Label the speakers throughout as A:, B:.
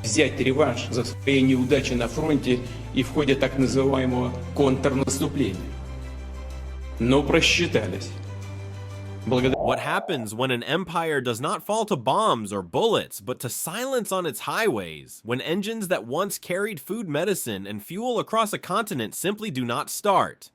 A: взять реванш за свои неудачи на фронте и в ходе так называемого контрнаступления. Но просчитались.
B: What happens when an empire does not fall to bombs or bullets, but to silence on its highways, when engines that once carried food, medicine, and fuel across a continent simply do not start?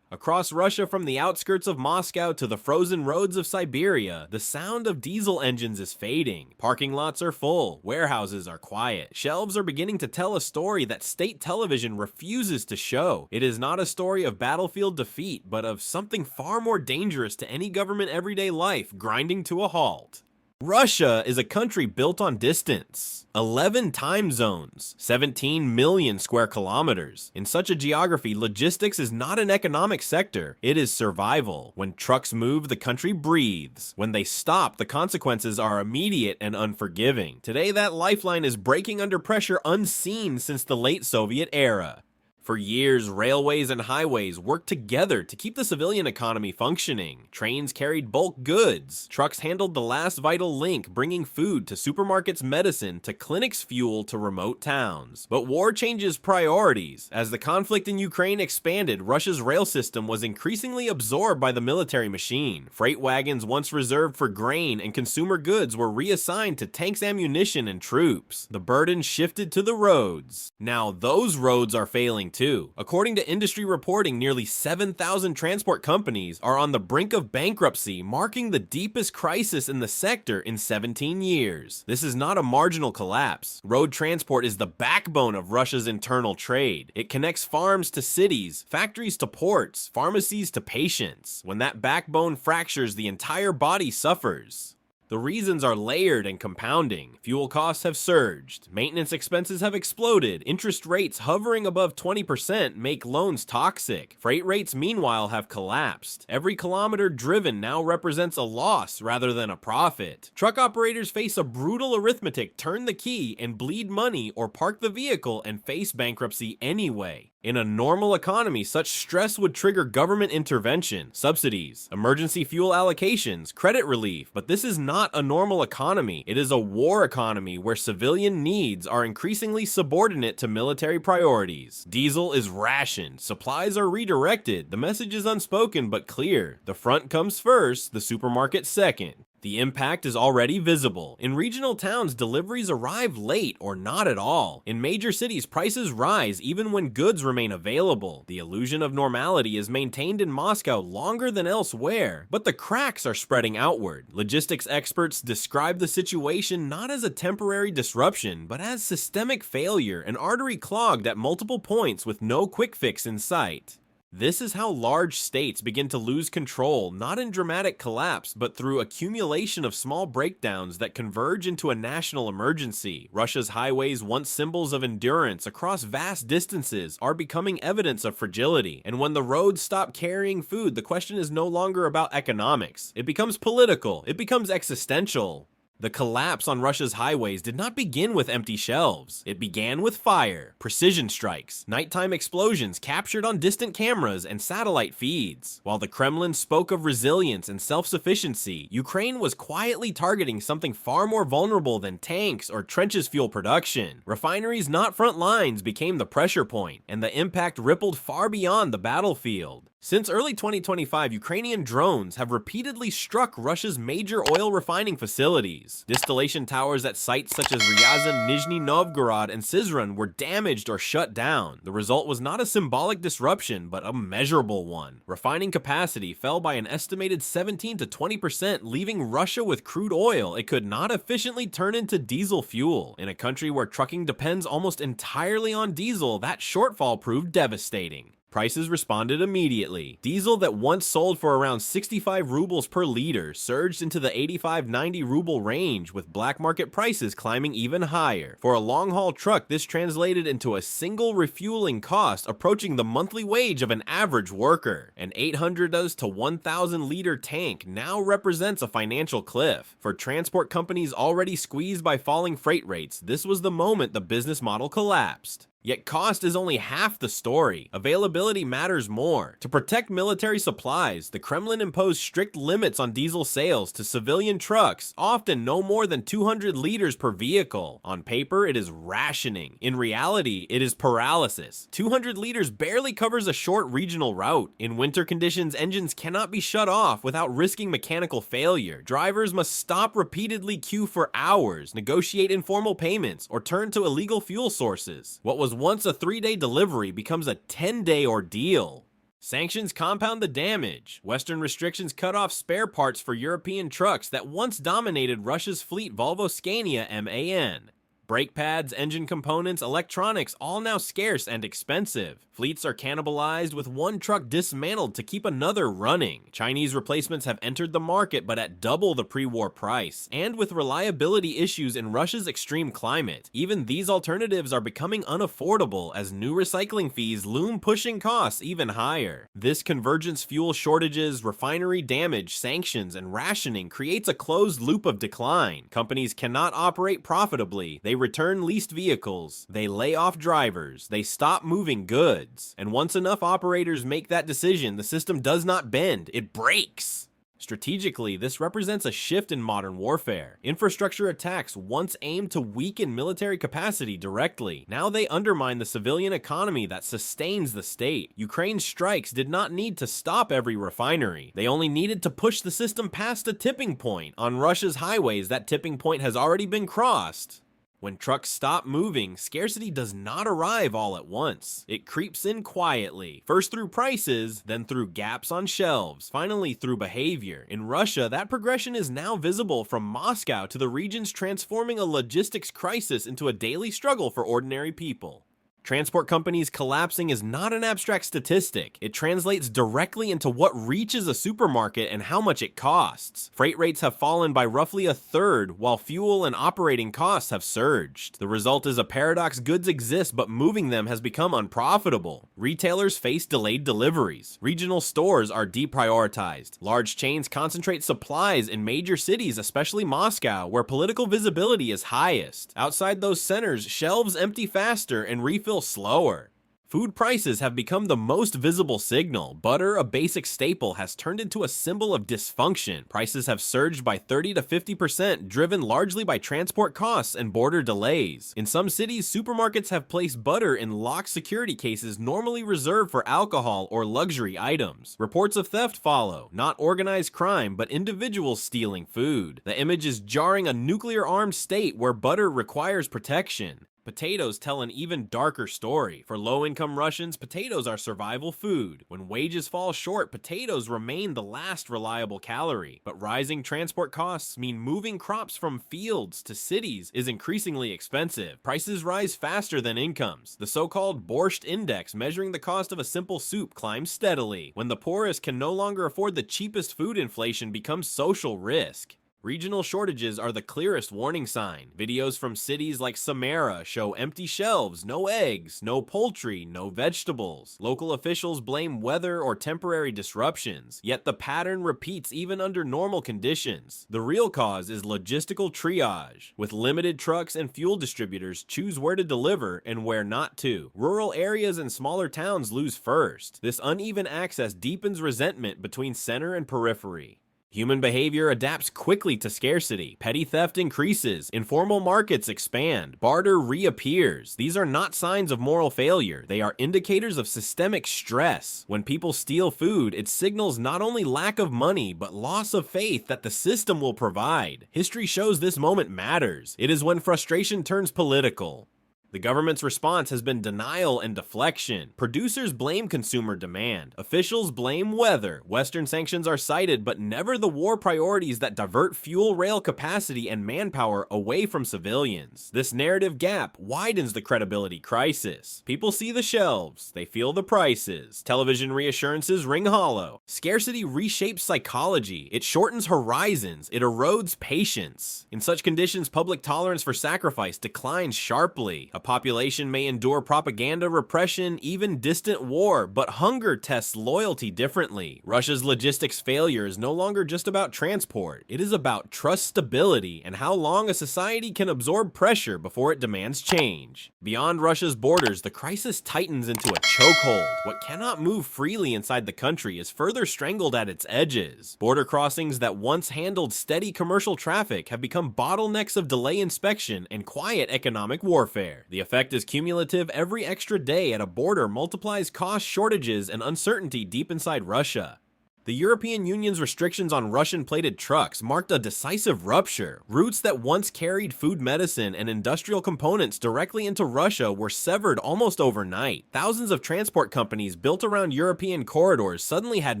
B: Across Russia, from the outskirts of Moscow to the frozen roads of Siberia, the sound of diesel engines is fading. Parking lots are full, warehouses are quiet, shelves are beginning to tell a story that state television refuses to show. It is not a story of battlefield defeat, but of something far more dangerous to any government everyday life, grinding to a halt. Russia is a country built on distance. 11 time zones, 17 million square kilometers. In such a geography, logistics is not an economic sector, it is survival. When trucks move, the country breathes. When they stop, the consequences are immediate and unforgiving. Today, that lifeline is breaking under pressure unseen since the late Soviet era. For years, railways and highways worked together to keep the civilian economy functioning. Trains carried bulk goods. Trucks handled the last vital link, bringing food to supermarkets, medicine, to clinics, fuel to remote towns. But war changes priorities. As the conflict in Ukraine expanded, Russia's rail system was increasingly absorbed by the military machine. Freight wagons once reserved for grain and consumer goods were reassigned to tanks, ammunition, and troops. The burden shifted to the roads. Now those roads are failing too. According to industry reporting, nearly 7,000 transport companies are on the brink of bankruptcy, marking the deepest crisis in the sector in 17 years. This is not a marginal collapse. Road transport is the backbone of Russia's internal trade. It connects farms to cities, factories to ports, pharmacies to patients. When that backbone fractures, the entire body suffers. The reasons are layered and compounding. Fuel costs have surged, maintenance expenses have exploded, interest rates hovering above 20% make loans toxic. Freight rates, meanwhile, have collapsed. Every kilometer driven now represents a loss rather than a profit. Truck operators face a brutal arithmetic: turn the key and bleed money, or park the vehicle and face bankruptcy anyway. In a normal economy, such stress would trigger government intervention, subsidies, emergency fuel allocations, credit relief, but this is not a normal economy. It is a war economy where civilian needs are increasingly subordinate to military priorities. Diesel is rationed, supplies are redirected, the message is unspoken but clear. The front comes first, the supermarket second. The impact is already visible. In regional towns, deliveries arrive late or not at all. In major cities, prices rise even when goods remain available. The illusion of normality is maintained in Moscow longer than elsewhere, but the cracks are spreading outward. Logistics experts describe the situation not as a temporary disruption, but as systemic failure, an artery clogged at multiple points with no quick fix in sight. This is how large states begin to lose control, not in dramatic collapse, but through accumulation of small breakdowns that converge into a national emergency. Russia's highways, once symbols of endurance across vast distances, are becoming evidence of fragility. And when the roads stop carrying food, the question is no longer about economics. It becomes political. It becomes existential. The collapse on Russia's highways did not begin with empty shelves. It began with fire, precision strikes, nighttime explosions captured on distant cameras and satellite feeds. While the Kremlin spoke of resilience and self-sufficiency, Ukraine was quietly targeting something far more vulnerable than tanks or trenches fuel production. Refineries, not front lines, became the pressure point, and the impact rippled far beyond the battlefield. Since early 2025, Ukrainian drones have repeatedly struck Russia's major oil refining facilities. Distillation towers at sites such as Ryazan, Nizhny Novgorod, and Syzran were damaged or shut down. The result was not a symbolic disruption, but a measurable one. Refining capacity fell by an estimated 17 to 20%, leaving Russia with crude oil it could not efficiently turn into diesel fuel. In a country where trucking depends almost entirely on diesel, that shortfall proved devastating. Prices responded immediately. Diesel that once sold for around 65 rubles per liter surged into the 85-90 ruble range, with black market prices climbing even higher. For a long-haul truck, this translated into a single refueling cost approaching the monthly wage of an average worker. An 800 to 1,000 liter tank now represents a financial cliff. For transport companies already squeezed by falling freight rates, this was the moment the business model collapsed. Yet cost is only half the story. Availability matters more. To protect military supplies, the Kremlin imposed strict limits on diesel sales to civilian trucks, often no more than 200 liters per vehicle. On paper, it is rationing. In reality, it is paralysis. 200 liters barely covers a short regional route. In winter conditions, engines cannot be shut off without risking mechanical failure. Drivers must stop repeatedly, queue for hours, negotiate informal payments, or turn to illegal fuel sources. What was once a 3-day delivery becomes a 10-day ordeal. Sanctions compound the damage. Western restrictions cut off spare parts for European trucks that once dominated Russia's fleet Volvo Scania MAN. Brake pads, engine components, electronics, all now scarce and expensive. Fleets are cannibalized with one truck dismantled to keep another running. Chinese replacements have entered the market but at double the pre-war price. And with reliability issues in Russia's extreme climate, even these alternatives are becoming unaffordable as new recycling fees loom, pushing costs even higher. This convergence, fuel shortages, refinery damage, sanctions, and rationing creates a closed loop of decline. Companies cannot operate profitably. They return leased vehicles, they lay off drivers, they stop moving goods. And once enough operators make that decision, the system does not bend, it breaks. Strategically, this represents a shift in modern warfare. Infrastructure attacks once aimed to weaken military capacity directly. Now they undermine the civilian economy that sustains the state. Ukraine's strikes did not need to stop every refinery. They only needed to push the system past a tipping point. On Russia's highways, that tipping point has already been crossed. When trucks stop moving, scarcity does not arrive all at once. It creeps in quietly, first through prices, then through gaps on shelves, finally through behavior. In Russia, that progression is now visible from Moscow to the regions, transforming a logistics crisis into a daily struggle for ordinary people. Transport companies collapsing is not an abstract statistic. It translates directly into what reaches a supermarket and how much it costs. Freight rates have fallen by roughly a third, while fuel and operating costs have surged. The result is a paradox: goods exist, but moving them has become unprofitable. Retailers face delayed deliveries. Regional stores are deprioritized. Large chains concentrate supplies in major cities, especially Moscow, where political visibility is highest. Outside those centers, shelves empty faster and refill slower. Food prices have become the most visible signal. Butter, a basic staple, has turned into a symbol of dysfunction. Prices have surged by 30 to 50%, driven largely by transport costs and border delays. In some cities, supermarkets have placed butter in locked security cases normally reserved for alcohol or luxury items. Reports of theft follow, not organized crime, but individuals stealing food. The image is jarring: a nuclear-armed state where butter requires protection. Potatoes tell an even darker story. For low-income Russians, potatoes are survival food. When wages fall short, potatoes remain the last reliable calorie. But rising transport costs mean moving crops from fields to cities is increasingly expensive. Prices rise faster than incomes. The so-called Borscht Index, measuring the cost of a simple soup, climbs steadily. When the poorest can no longer afford the cheapest food, inflation becomes social risk. Regional shortages are the clearest warning sign. Videos from cities like Samara show empty shelves, no eggs, no poultry, no vegetables. Local officials blame weather or temporary disruptions, yet the pattern repeats even under normal conditions. The real cause is logistical triage. With limited trucks and fuel distributors choose where to deliver and where not to. Rural areas and smaller towns lose first. This uneven access deepens resentment between center and periphery. Human behavior adapts quickly to scarcity. Petty theft increases. Informal markets expand. Barter reappears. These are not signs of moral failure. They are indicators of systemic stress. When people steal food, it signals not only lack of money, but loss of faith that the system will provide. History shows this moment matters. It is when frustration turns political. The government's response has been denial and deflection. Producers blame consumer demand. Officials blame weather. Western sanctions are cited, but never the war priorities that divert fuel, rail capacity, and manpower away from civilians. This narrative gap widens the credibility crisis. People see the shelves. They feel the prices. Television reassurances ring hollow. Scarcity reshapes psychology. It shortens horizons. It erodes patience. In such conditions, public tolerance for sacrifice declines sharply. A population may endure propaganda, repression, even distant war, but hunger tests loyalty differently. Russia's logistics failure is no longer just about transport. It is about trust, stability, and how long a society can absorb pressure before it demands change. Beyond Russia's borders, the crisis tightens into a chokehold. What cannot move freely inside the country is further strangled at its edges. Border crossings that once handled steady commercial traffic have become bottlenecks of delay inspection and quiet economic warfare. The effect is cumulative. Every extra day at a border multiplies cost, shortages, and uncertainty deep inside Russia. The European Union's restrictions on Russian-plated trucks marked a decisive rupture. Routes that once carried food, medicine, and industrial components directly into Russia were severed almost overnight. Thousands of transport companies built around European corridors suddenly had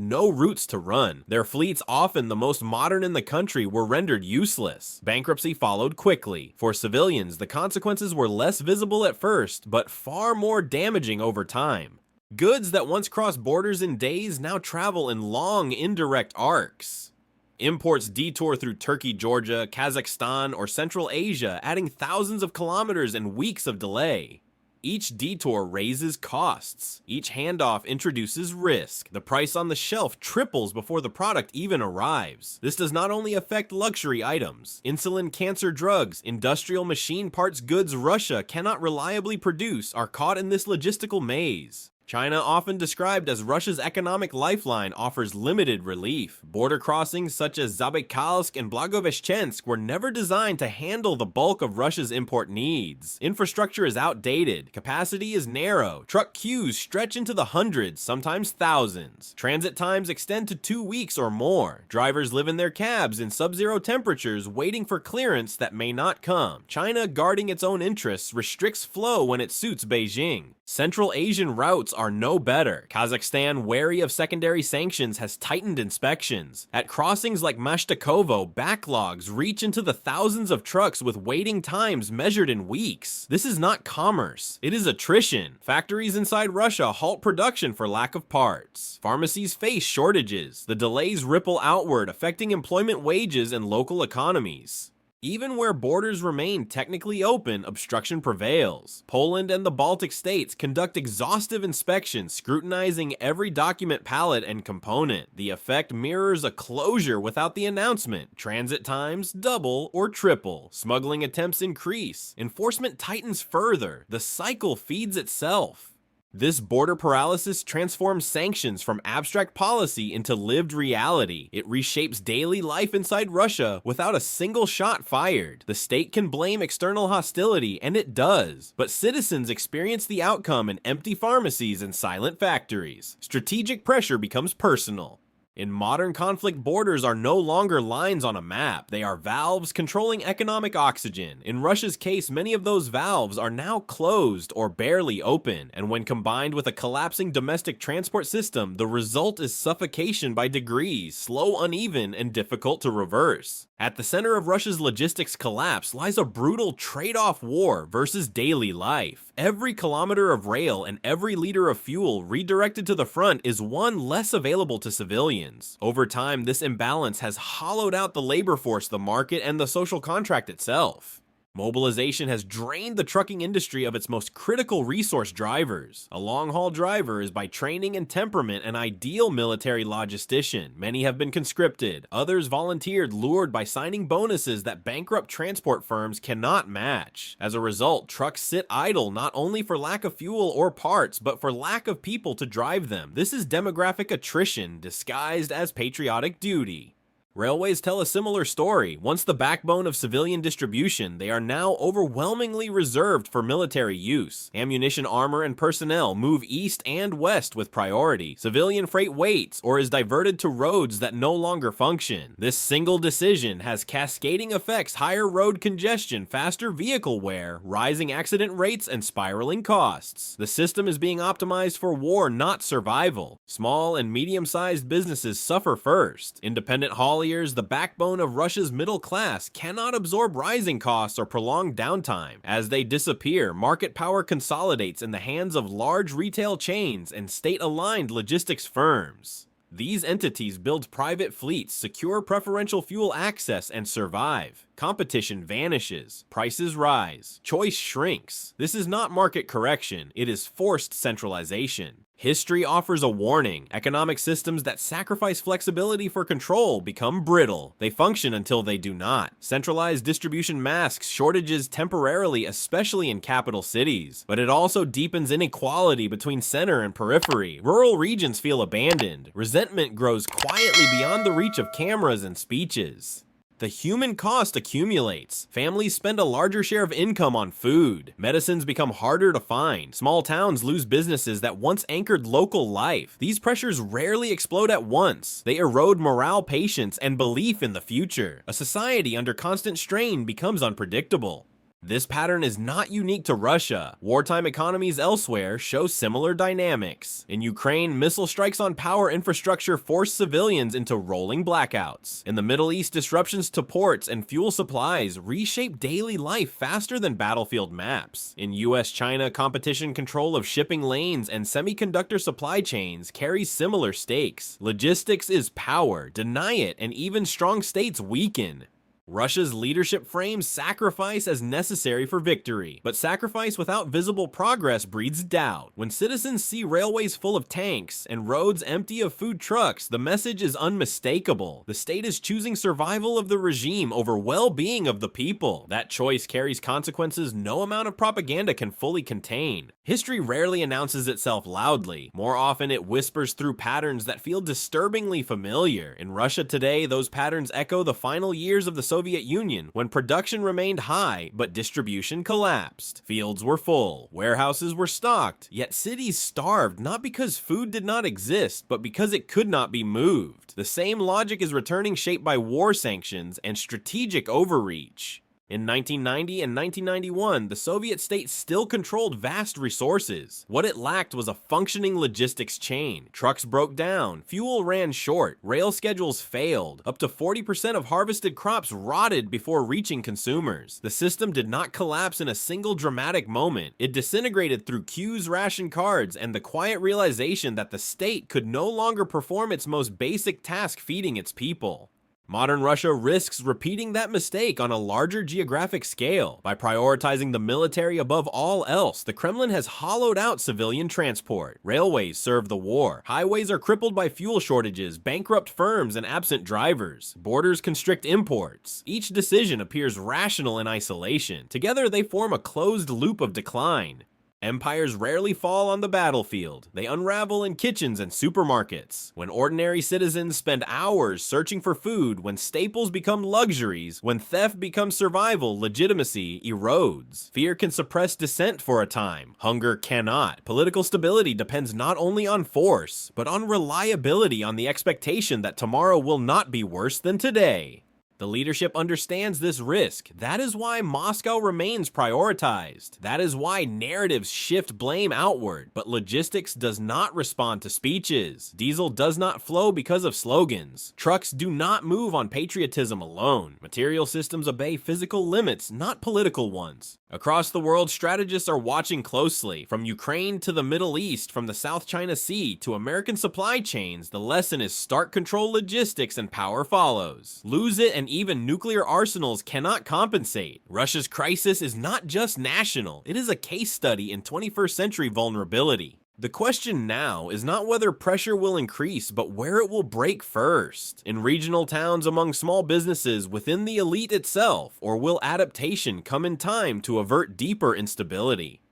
B: no routes to run. Their fleets, often the most modern in the country, were rendered useless. Bankruptcy followed quickly. For civilians, the consequences were less visible at first, but far more damaging over time. Goods that once crossed borders in days now travel in long, indirect arcs. Imports detour through Turkey, Georgia, Kazakhstan, or Central Asia, adding thousands of kilometers and weeks of delay. Each detour raises costs. Each handoff introduces risk. The price on the shelf triples before the product even arrives. This does not only affect luxury items. Insulin, cancer drugs, industrial machine parts goods Russia cannot reliably produce are caught in this logistical maze. China, often described as Russia's economic lifeline, offers limited relief. Border crossings such as Zabaikalsk and Blagoveshchensk were never designed to handle the bulk of Russia's import needs. Infrastructure is outdated, capacity is narrow, truck queues stretch into the hundreds, sometimes thousands. Transit times extend to 2 weeks or more. Drivers live in their cabs in sub-zero temperatures, waiting for clearance that may not come. China, guarding its own interests, restricts flow when it suits Beijing. Central Asian routes are no better. Kazakhstan, wary of secondary sanctions, has tightened inspections. At crossings like Mashtakovo, backlogs reach into the thousands of trucks with waiting times measured in weeks. This is not commerce. It is attrition. Factories inside Russia halt production for lack of parts. Pharmacies face shortages. The delays ripple outward, affecting employment, wages, and local economies. Even where borders remain technically open, obstruction prevails. Poland and the Baltic states conduct exhaustive inspections, scrutinizing every document, pallet, and component. The effect mirrors a closure without the announcement. Transit times double or triple. Smuggling attempts increase. Enforcement tightens further. The cycle feeds itself. This border paralysis transforms sanctions from abstract policy into lived reality. It reshapes daily life inside Russia without a single shot fired. The state can blame external hostility, and it does, but citizens experience the outcome in empty pharmacies and silent factories. Strategic pressure becomes personal. In modern conflict, borders are no longer lines on a map. They are valves controlling economic oxygen. In Russia's case, many of those valves are now closed or barely open, and when combined with a collapsing domestic transport system, the result is suffocation by degrees, slow, uneven, and difficult to reverse. At the center of Russia's logistics collapse lies a brutal trade-off war versus daily life. Every kilometer of rail and every liter of fuel redirected to the front is one less available to civilians. Over time, this imbalance has hollowed out the labor force, the market, and the social contract itself. Mobilization has drained the trucking industry of its most critical resource, drivers. A long-haul driver is by training and temperament an ideal military logistician. Many have been conscripted. Others volunteered, lured by signing bonuses that bankrupt transport firms cannot match. As a result, trucks sit idle not only for lack of fuel or parts, but for lack of people to drive them. This is demographic attrition disguised as patriotic duty. Railways tell a similar story. Once the backbone of civilian distribution, they are now overwhelmingly reserved for military use. Ammunition, armor, and personnel move east and west with priority. Civilian freight waits or is diverted to roads that no longer function. This single decision has cascading effects: higher road congestion, faster vehicle wear, rising accident rates, and spiraling costs. The system is being optimized for war, not survival. Small and medium-sized businesses suffer first. Independent hauliers, the backbone of Russia's middle class, cannot absorb rising costs or prolonged downtime. As they disappear, market power consolidates in the hands of large retail chains and state-aligned logistics firms. These entities build private fleets, secure preferential fuel access, and survive. Competition vanishes, prices rise, choice shrinks. This is not market correction, it is forced centralization. History offers a warning. Economic systems that sacrifice flexibility for control become brittle. They function until they do not. Centralized distribution masks shortages temporarily, especially in capital cities. But it also deepens inequality between center and periphery. Rural regions feel abandoned. Resentment grows quietly beyond the reach of cameras and speeches. The human cost accumulates. Families spend a larger share of income on food. Medicines become harder to find. Small towns lose businesses that once anchored local life. These pressures rarely explode at once. They erode morale, patience, and belief in the future. A society under constant strain becomes unpredictable. This pattern is not unique to Russia. Wartime economies elsewhere show similar dynamics. In Ukraine, missile strikes on power infrastructure force civilians into rolling blackouts. In the Middle East, disruptions to ports and fuel supplies reshape daily life faster than battlefield maps. In US-China, competition, control of shipping lanes and semiconductor supply chains carries similar stakes. Logistics is power. Deny it, and even strong states weaken. Russia's leadership frames sacrifice as necessary for victory, but sacrifice without visible progress breeds doubt. When citizens see railways full of tanks and roads empty of food trucks, the message is unmistakable. The state is choosing survival of the regime over well-being of the people. That choice carries consequences no amount of propaganda can fully contain. History rarely announces itself loudly. More often, it whispers through patterns that feel disturbingly familiar. In Russia today, those patterns echo the final years of the Soviet Union, when production remained high, but distribution collapsed. Fields were full, warehouses were stocked, yet cities starved not because food did not exist, but because it could not be moved. The same logic is returning, shaped by war sanctions and strategic overreach. In 1990 and 1991, the Soviet state still controlled vast resources. What it lacked was a functioning logistics chain. Trucks broke down, fuel ran short, rail schedules failed. Up to 40% of harvested crops rotted before reaching consumers. The system did not collapse in a single dramatic moment. It disintegrated through queues, ration cards, and the quiet realization that the state could no longer perform its most basic task, feeding its people. Modern Russia risks repeating that mistake on a larger geographic scale. By prioritizing the military above all else, the Kremlin has hollowed out civilian transport. Railways serve the war. Highways are crippled by fuel shortages, bankrupt firms, and absent drivers. Borders constrict imports. Each decision appears rational in isolation. Together, they form a closed loop of decline. Empires rarely fall on the battlefield. They unravel in kitchens and supermarkets. When ordinary citizens spend hours searching for food, when staples become luxuries, when theft becomes survival, legitimacy erodes. Fear can suppress dissent for a time. Hunger cannot. Political stability depends not only on force, but on reliability, on the expectation that tomorrow will not be worse than today. The leadership understands this risk. That is why Moscow remains prioritized. That is why narratives shift blame outward, but logistics does not respond to speeches. Diesel does not flow because of slogans. Trucks do not move on patriotism alone. Material systems obey physical limits, not political ones. Across the world, strategists are watching closely. From Ukraine to the Middle East, from the South China Sea to American supply chains, the lesson is start control logistics and power follows. Lose it and even nuclear arsenals cannot compensate. Russia's crisis is not just national, it is a case study in 21st century vulnerability. The question now is not whether pressure will increase, but where it will break first. In regional towns, among small businesses, within the elite itself, or will adaptation come in time to avert deeper instability?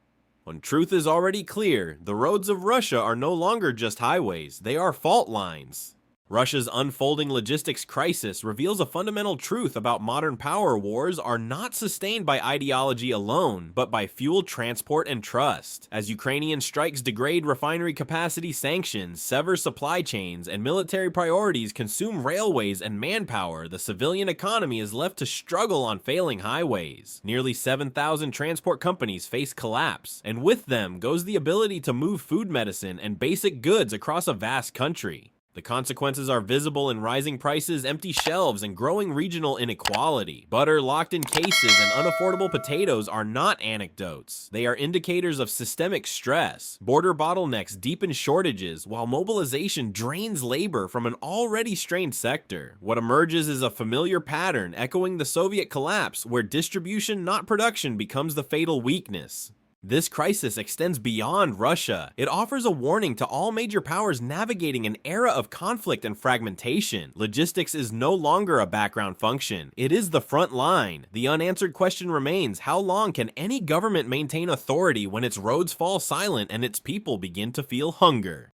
B: When truth is already clear, the roads of Russia are no longer just highways, they are fault lines. Russia's unfolding logistics crisis reveals a fundamental truth about modern power wars are not sustained by ideology alone, but by fuel transport and trust. As Ukrainian strikes degrade refinery capacity, sanctions sever supply chains, and military priorities consume railways and manpower, the civilian economy is left to struggle on failing highways. Nearly 7,000 transport companies face collapse, and with them goes the ability to move food, medicine, and basic goods across a vast country. The consequences are visible in rising prices, empty shelves, and growing regional inequality. Butter locked in cases and unaffordable potatoes are not anecdotes. They are indicators of systemic stress. Border bottlenecks deepen shortages, while mobilization drains labor from an already strained sector. What emerges is a familiar pattern echoing the Soviet collapse, where distribution, not production, becomes the fatal weakness. This crisis extends beyond Russia. It offers a warning to all major powers navigating an era of conflict and fragmentation. Logistics is no longer a background function. It is the front line. The unanswered question remains, how long can any government maintain authority when its roads fall silent and its people begin to feel hunger?